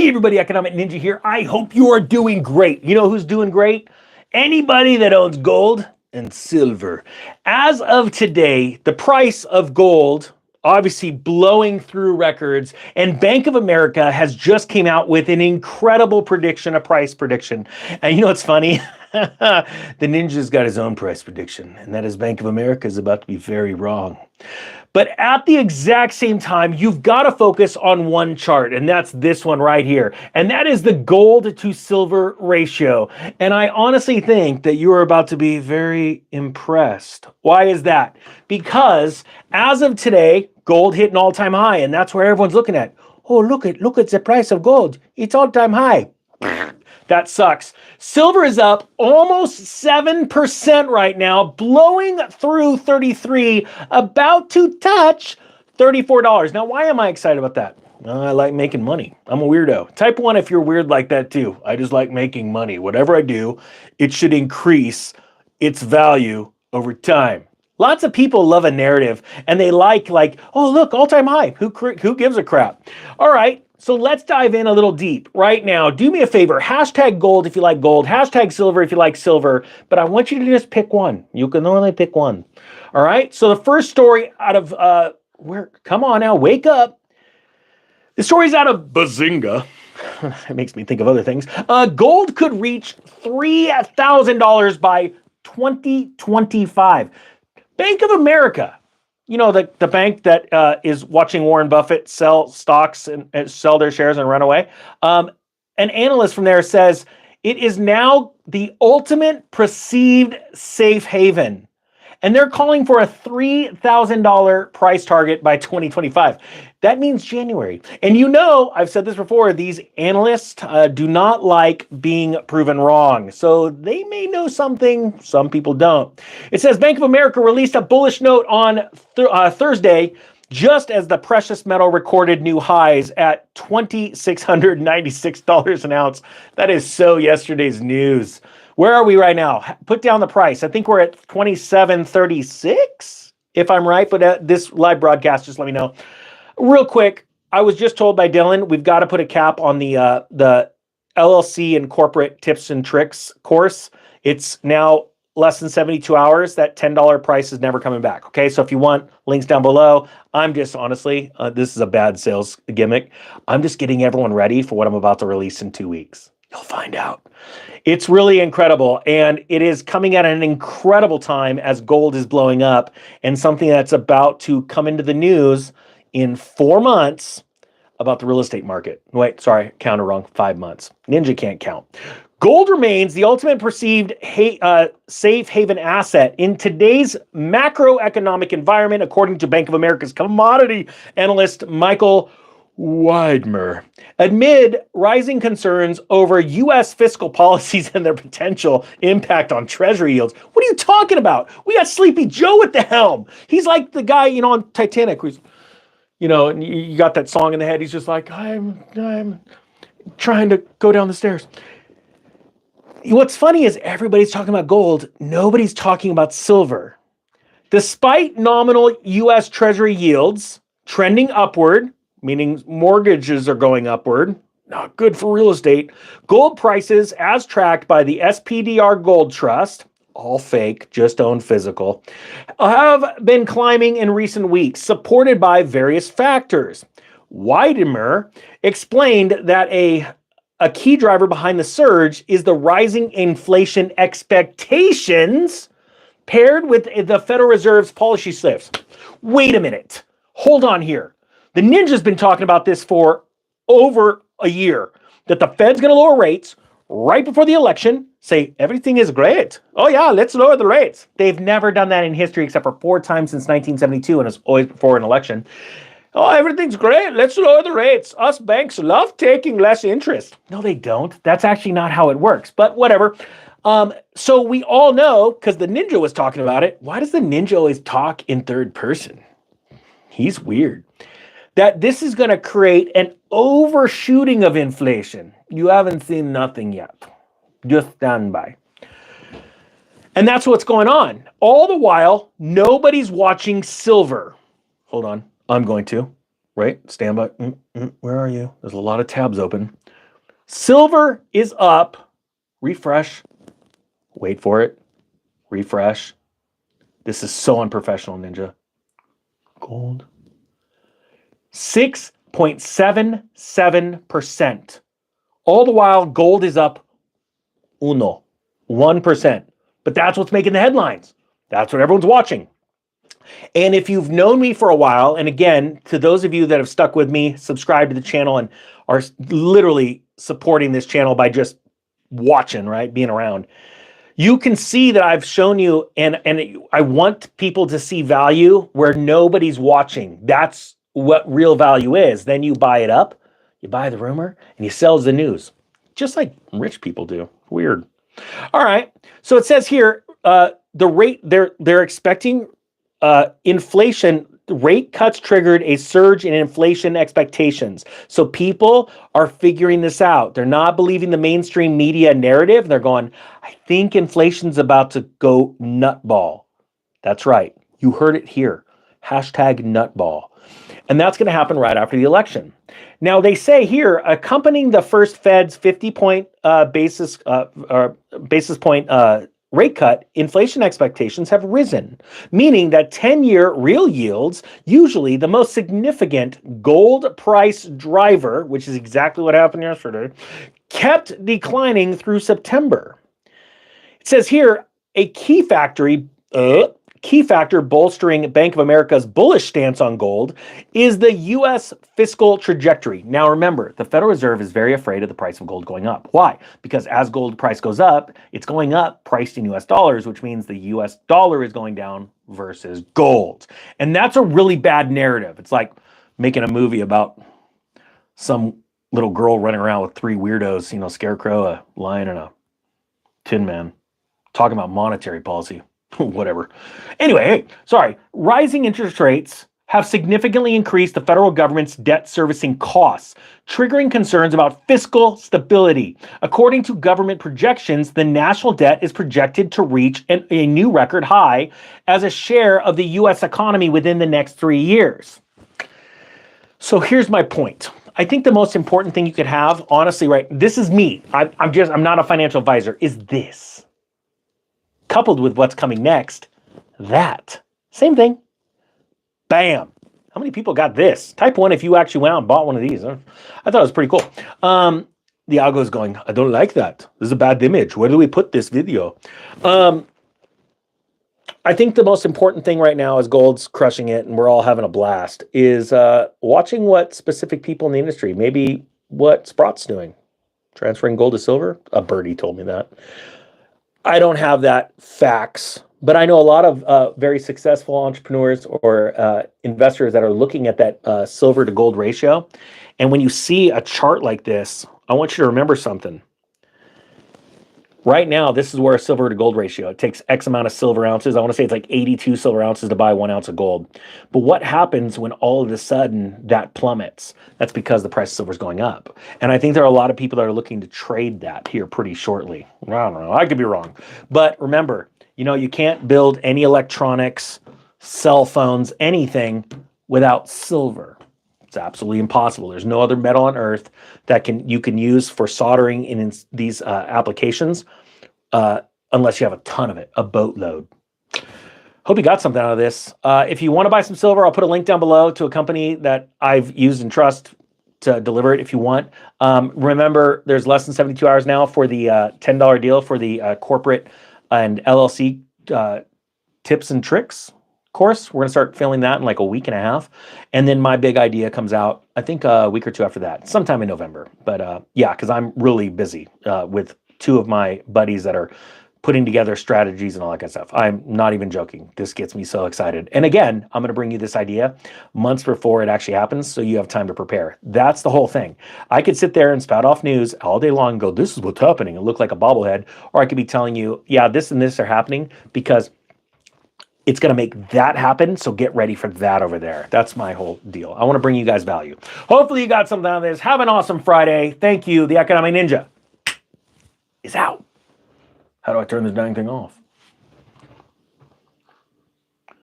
Hey everybody, Economic Ninja here. I hope you are doing great. You know who's doing great? Anybody that owns gold and silver. As of today, the price of gold obviously blowing through records, and Bank of America has just came out with an incredible prediction, a price prediction. And you know what's funny? The ninja's got his own price prediction, and that is Bank of America is about to be very wrong. But at the exact same time, you've got to focus on one chart, and that's this one right here. And that is the gold to silver ratio. And I honestly think that you are about to be very impressed. Why is that? Because as of today, gold hit an all-time high, and that's where everyone's looking at. Oh, look at the price of gold. It's all-time high. That sucks. Silver is up almost 7% right now, blowing through 33, about to touch $34. Now, why am I excited about that? I like making money. I'm a weirdo. Type 1 if you're weird like that too. I just like making money. Whatever I do, it should increase its value over time. Lots of people love a narrative, and they like, oh, look, all-time high. Who gives a crap? All right. So let's dive in a little deep right now. Do me a favor, hashtag gold if you like gold, hashtag silver if you like silver, but I want you to just pick one. You can only pick one. All right, so the first story out of, come on now, wake up. The story's out of Bazinga. It makes me think of other things. Gold could reach $3,000 by 2025. Bank of America. You know, the bank that is watching Warren Buffett sell stocks and sell their shares and run away. An analyst from there says it is now the ultimate perceived safe haven. And they're calling for a $3,000 price target by 2025. That means January. And you know, I've said this before, these analysts do not like being proven wrong. So they may know something, some people don't. It says Bank of America released a bullish note on Thursday, just as the precious metal recorded new highs at $2,696 an ounce. That is so yesterday's news. Where are we right now? Put down the price. I think we're at 27.36, if I'm right, but this live broadcast, just let me know. Real quick, I was just told by Dylan, we've got to put a cap on the LLC and corporate tips and tricks course. It's now less than 72 hours. That $10 price is never coming back. Okay, so if you want, links down below. I'm just honestly, this is a bad sales gimmick. I'm just getting everyone ready for what I'm about to release in 2 weeks. You'll find out. It's really incredible, and it is coming at an incredible time as gold is blowing up, and something that's about to come into the news in 4 months about the real estate market. Wait, sorry, counted wrong. 5 months. Ninja can't count. Gold remains the ultimate perceived safe haven asset in today's macroeconomic environment, according to Bank of America's commodity analyst Michael Weidmer. Amid rising concerns over U.S. fiscal policies and their potential impact on Treasury yields. What are you talking about? We got Sleepy Joe at the helm. He's like the guy, you know, on Titanic, who's, you know, and you got that song in the head. He's just like, I'm trying to go down the stairs. What's funny is everybody's talking about gold. Nobody's talking about silver. Despite nominal U.S. Treasury yields trending upward, meaning mortgages are going upward, not good for real estate, gold prices, as tracked by the SPDR Gold Trust, all fake, just own physical, have been climbing in recent weeks, supported by various factors. Weidemer explained that a key driver behind the surge is the rising inflation expectations paired with the Federal Reserve's policy shifts. Wait a minute. Hold on here. The Ninja's been talking about this for over a year, that the Fed's going to lower rates right before the election, say everything is great. Oh yeah, let's lower the rates. They've never done that in history except for 4 times since 1972, and it's always before an election. Oh, everything's great. Let's lower the rates. Us banks love taking less interest. No, they don't. That's actually not how it works, but whatever. So we all know, because the Ninja was talking about it, why does the Ninja always talk in third person? He's weird. That this is going to create an overshooting of inflation. You haven't seen nothing yet. Just stand by. And that's what's going on. All the while, nobody's watching silver. Hold on. I'm going to. right? Stand by. Where are you? There's a lot of tabs open. Silver is up. Refresh. Wait for it. Refresh. This is so unprofessional, Ninja. Gold. 6.77%. All the while, gold is up 1%. But that's what's making the headlines. That's what everyone's watching. And if you've known me for a while, and again, to those of you that have stuck with me, subscribe to the channel, and are literally supporting this channel by just watching, right? Being around. You can see that I've shown you, and I want people to see value where nobody's watching. That's what real value is. Then you buy it up, you buy the rumor, and you sell the news. Just like rich people do. Weird. All right. So it says here, the rate they're expecting inflation rate cuts triggered a surge in inflation expectations. So people are figuring this out. They're not believing the mainstream media narrative. They're going, I think inflation's about to go nutball. That's right. You heard it here. Hashtag nutball. And that's going to happen right after the election. Now, they say here, accompanying the first Fed's 50-point basis point rate cut, inflation expectations have risen, meaning that 10-year real yields, usually the most significant gold price driver, which is exactly what happened yesterday, kept declining through September. It says here, a key factor bolstering Bank of America's bullish stance on gold is the U.S. fiscal trajectory. Now remember, the Federal Reserve is very afraid of the price of gold going up. Why? Because as gold price goes up, it's going up priced in U.S. dollars, which means the U.S. dollar is going down versus gold. And that's a really bad narrative. It's like making a movie about some little girl running around with three weirdos, you know, Scarecrow, a lion, and a Tin Man, talking about monetary policy. Whatever. Anyway, hey, sorry. Rising interest rates have significantly increased the federal government's debt servicing costs, triggering concerns about fiscal stability. According to government projections, the national debt is projected to reach a new record high as a share of the U.S. economy within the next 3 years. So here's my point. I think the most important thing you could have, honestly, right? This is me. I'm not a financial advisor. Is this. Coupled with what's coming next, that. Same thing. Bam. How many people got this? Type 1 if you actually went out and bought one of these. I thought it was pretty cool. The algo is going, I don't like that. This is a bad image. Where do we put this video? I think the most important thing right now is gold's crushing it and we're all having a blast, is watching what specific people in the industry, maybe what Sprott's doing. Transferring gold to silver? A birdie told me that. I don't have that facts, but I know a lot of very successful entrepreneurs or investors that are looking at that silver to gold ratio. And when you see a chart like this, I want you to remember something. Right now, this is where a silver to gold ratio. It takes X amount of silver ounces. I want to say it's like 82 silver ounces to buy 1 ounce of gold. But what happens when all of a sudden that plummets? That's because the price of silver is going up. And I think there are a lot of people that are looking to trade that here pretty shortly. I don't know. I could be wrong. But remember, you know, you can't build any electronics, cell phones, anything without silver. It's absolutely impossible. There's no other metal on earth that you can use for soldering in these applications unless you have a ton of it, a boatload. Hope you got something out of this. If you want to buy some silver, I'll put a link down below to a company that I've used and trust to deliver it if you want. Remember, there's less than 72 hours now for the $10 deal for the corporate and LLC tips and tricks course. We're going to start filling that in like a week and a half. And then my big idea comes out, I think a week or two after that, sometime in November. But yeah, because I'm really busy with two of my buddies that are putting together strategies and all that kind of stuff. I'm not even joking. This gets me so excited. And again, I'm going to bring you this idea months before it actually happens, so you have time to prepare. That's the whole thing. I could sit there and spout off news all day long and go, this is what's happening, and look like a bobblehead. Or I could be telling you, yeah, this and this are happening because it's going to make that happen, so get ready for that over there. That's my whole deal. I want to bring you guys value. Hopefully you got something out of this. Have an awesome Friday. Thank you. The Economic Ninja is out. How do I turn this dang thing off?